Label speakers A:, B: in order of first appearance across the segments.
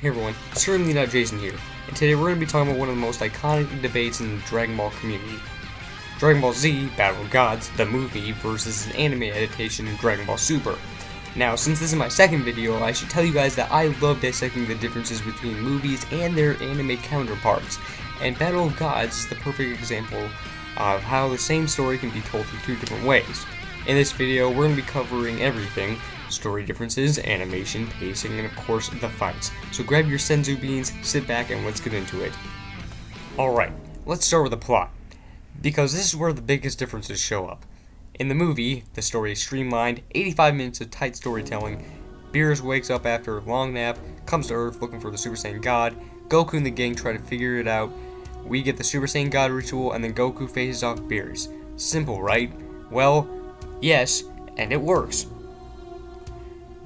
A: Hey everyone, CertainlyNotJason here, and today we're going to be talking about one of the most iconic debates in the Dragon Ball community. Dragon Ball Z, Battle of Gods, the movie, versus an anime adaptation in Dragon Ball Super. Now, since this is my second video, I should tell you guys that I love dissecting the differences between movies and their anime counterparts, and Battle of Gods is the perfect example of how the same story can be told in two different ways. In this video, we're going to be covering everything: story differences, animation, pacing, and of course, the fights. So grab your senzu beans, sit back, and let's get into it. Alright, let's start with the plot, because this is where the biggest differences show up. In the movie, the story is streamlined, 85 minutes of tight storytelling. Beerus wakes up after a long nap, comes to Earth looking for the Super Saiyan God. Goku and the gang try to figure it out. We get the Super Saiyan God ritual, and then Goku faces off Beerus. Simple, right? Well, yes, and it works.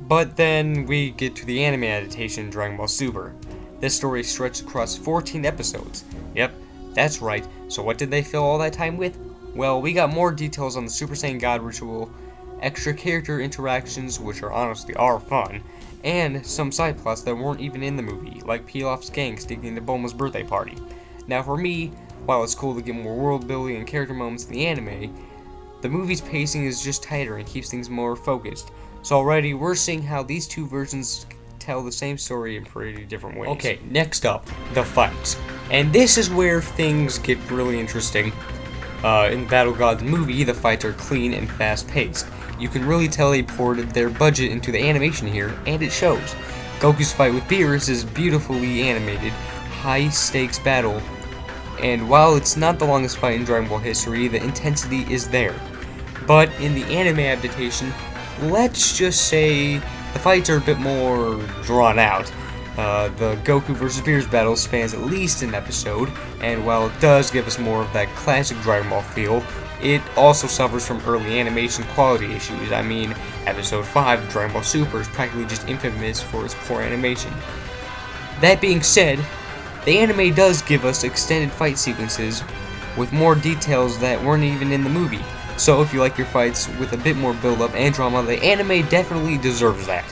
A: But then we get to the anime adaptation Dragon Ball Super. This story stretched across 14 episodes. Yep, that's right. So what did they fill all that time with? Well, we got more details on the Super Saiyan God ritual, extra character interactions, which honestly are fun, and some side plots that weren't even in the movie, like Pilaf's gang sneaking into Bulma's birthday party. Now for me, while it's cool to get more world building and character moments in the anime, the movie's pacing is just tighter and keeps things more focused. So already we're seeing how these two versions tell the same story in pretty different ways. Okay, next up, the fights. And this is where things get really interesting. In the Battle of Gods movie, the fights are clean and fast-paced. You can really tell they poured their budget into the animation here, and it shows. Goku's fight with Beerus is beautifully animated, high-stakes battle, and while it's not the longest fight in Dragon Ball history, the intensity is there. But in the anime adaptation, let's just say the fights are a bit more drawn out. The Goku vs. Beerus battle spans at least an episode, and while it does give us more of that classic Dragon Ball feel, it also suffers from early animation quality issues. I mean, episode 5 of Dragon Ball Super is practically just infamous for its poor animation. That being said, the anime does give us extended fight sequences with more details that weren't even in the movie. So if you like your fights with a bit more build-up and drama, the anime definitely deserves that.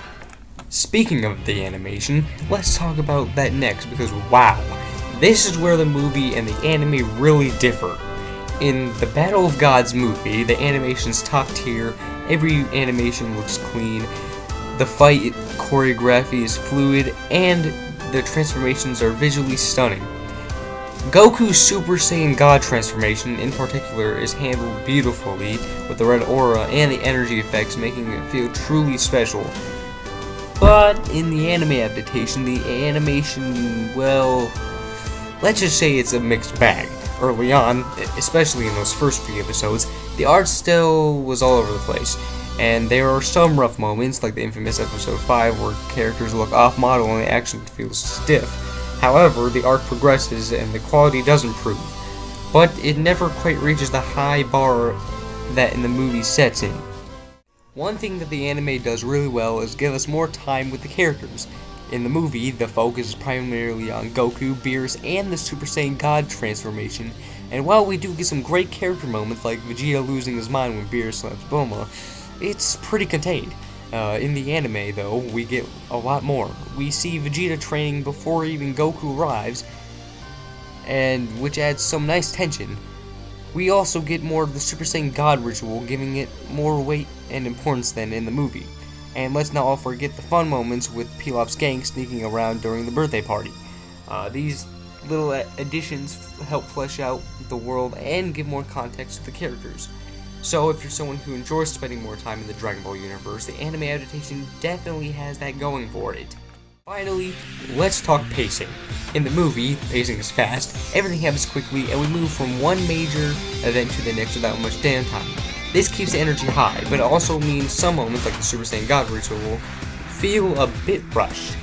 A: Speaking of the animation, let's talk about that next, because wow, this is where the movie and the anime really differ. In the Battle of Gods movie, the animation's top tier, every animation looks clean, the fight choreography is fluid, and the transformations are visually stunning. Goku's Super Saiyan God transformation, in particular, is handled beautifully with the red aura and the energy effects, making it feel truly special. But in the anime adaptation, the animation, well, let's just say it's a mixed bag. Early on, especially in those first few episodes, the art still was all over the place, and there are some rough moments, like the infamous episode 5, where characters look off-model and the action feels stiff. However, the art progresses and the quality does improve, but it never quite reaches the high bar that in the movie sets in. One thing that the anime does really well is give us more time with the characters. In the movie, the focus is primarily on Goku, Beerus, and the Super Saiyan God transformation, and while we do get some great character moments like Vegeta losing his mind when Beerus slaps Bulma, it's pretty contained. In the anime, though, we get a lot more. We see Vegeta training before even Goku arrives, and which adds some nice tension. We also get more of the Super Saiyan God ritual, giving it more weight and importance than in the movie. And let's not all forget the fun moments with Pilaf's gang sneaking around during the birthday party. These little additions help flesh out the world and give more context to the characters. So if you're someone who enjoys spending more time in the Dragon Ball universe, the anime adaptation definitely has that going for it. Finally, let's talk pacing. In the movie, the pacing is fast, everything happens quickly, and we move from one major event to the next without much downtime. This keeps the energy high, but it also means some moments, like the Super Saiyan God ritual, feel a bit rushed.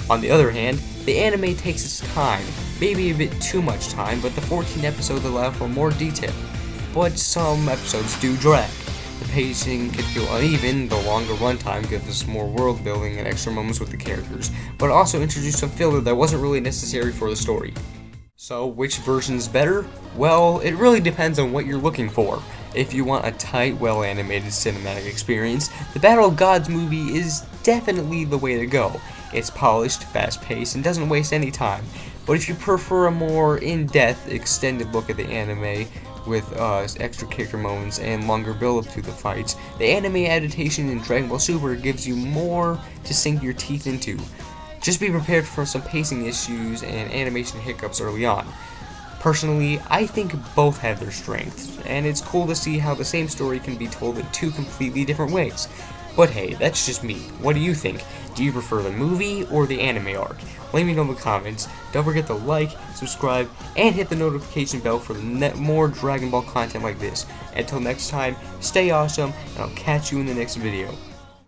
A: On the other hand, the anime takes its time, maybe a bit too much time, but the 14 episodes allow for more detail. But some episodes do drag. The pacing can feel uneven, the longer runtime gives us more world building and extra moments with the characters, but it also introduced some filler that wasn't really necessary for the story. So, which version is better? Well, it really depends on what you're looking for. If you want a tight, well-animated cinematic experience, the Battle of Gods movie is definitely the way to go. It's polished, fast-paced, and doesn't waste any time. But if you prefer a more in-depth, extended look at the anime, with extra character moments and longer build-up to the fights, the anime adaptation in Dragon Ball Super gives you more to sink your teeth into. Just be prepared for some pacing issues and animation hiccups early on. Personally, I think both have their strengths, and it's cool to see how the same story can be told in two completely different ways. But hey, that's just me. What do you think? Do you prefer the movie or the anime arc? Let me know in the comments. Don't forget to like, subscribe, and hit the notification bell for more Dragon Ball content like this. Until next time, stay awesome, and I'll catch you in the next video.